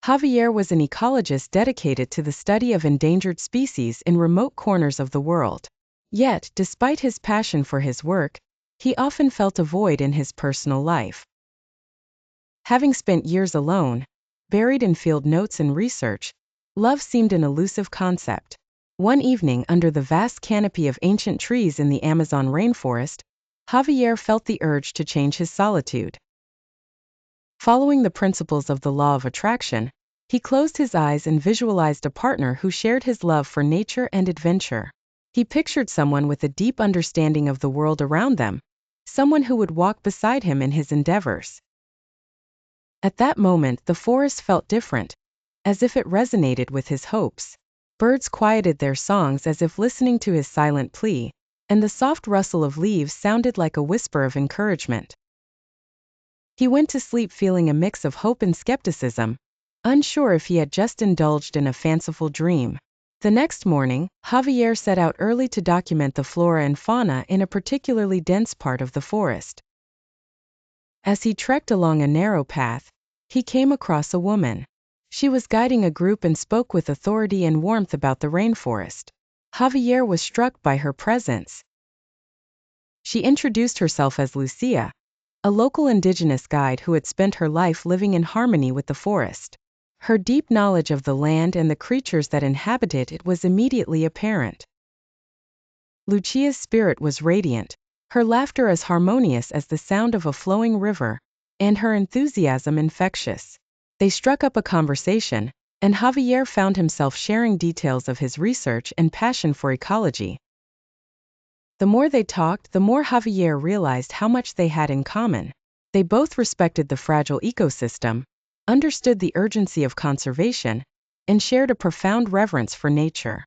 Javier was an ecologist dedicated to the study of endangered species in remote corners of the world. Yet, despite his passion for his work, he often felt a void in his personal life. Having spent years alone, buried in field notes and research, love seemed an elusive concept. One evening, under the vast canopy of ancient trees in the Amazon rainforest, Javier felt the urge to change his solitude. Following the principles of the law of attraction, he closed his eyes and visualized a partner who shared his love for nature and adventure. He pictured someone with a deep understanding of the world around them, someone who would walk beside him in his endeavors. At that moment, the forest felt different, as if it resonated with his hopes. Birds quieted their songs as if listening to his silent plea, and the soft rustle of leaves sounded like a whisper of encouragement. He went to sleep feeling a mix of hope and skepticism, unsure if he had just indulged in a fanciful dream. The next morning, Javier set out early to document the flora and fauna in a particularly dense part of the forest. As he trekked along a narrow path, he came across a woman. She was guiding a group and spoke with authority and warmth about the rainforest. Javier was struck by her presence. She introduced herself as Lucia, a local indigenous guide who had spent her life living in harmony with the forest. Her deep knowledge of the land and the creatures that inhabited it was immediately apparent. Lucia's spirit was radiant, her laughter as harmonious as the sound of a flowing river, and her enthusiasm infectious. They struck up a conversation, and Javier found himself sharing details of his research and passion for ecology. The more they talked, the more Javier realized how much they had in common. They both respected the fragile ecosystem, understood the urgency of conservation, and shared a profound reverence for nature.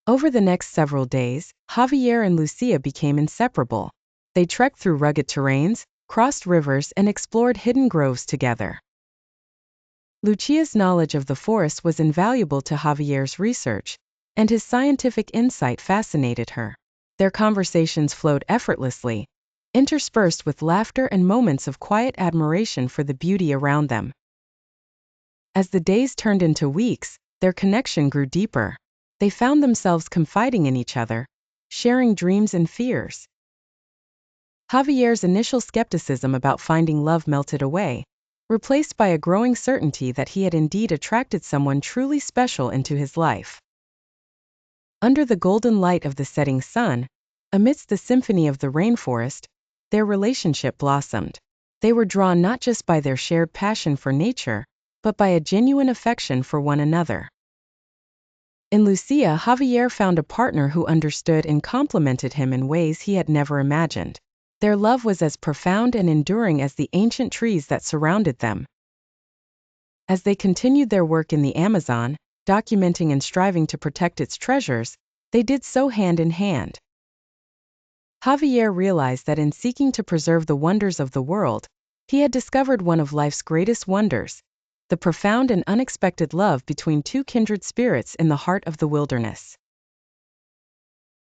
Over the next several days, Javier and Lucia became inseparable. They trekked through rugged terrains, crossed rivers, and explored hidden groves together. Lucia's knowledge of the forest was invaluable to Javier's research, and his scientific insight fascinated her. Their conversations flowed effortlessly, interspersed with laughter and moments of quiet admiration for the beauty around them. As the days turned into weeks, their connection grew deeper. They found themselves confiding in each other, sharing dreams and fears. Javier's initial skepticism about finding love melted away, replaced by a growing certainty that he had indeed attracted someone truly special into his life. Under the golden light of the setting sun, amidst the symphony of the rainforest, their relationship blossomed. They were drawn not just by their shared passion for nature, but by a genuine affection for one another. In Lucia, Javier found a partner who understood and complemented him in ways he had never imagined. Their love was as profound and enduring as the ancient trees that surrounded them. As they continued their work in the Amazon, documenting and striving to protect its treasures, they did so hand in hand. Javier realized that in seeking to preserve the wonders of the world, he had discovered one of life's greatest wonders, the profound and unexpected love between two kindred spirits in the heart of the wilderness.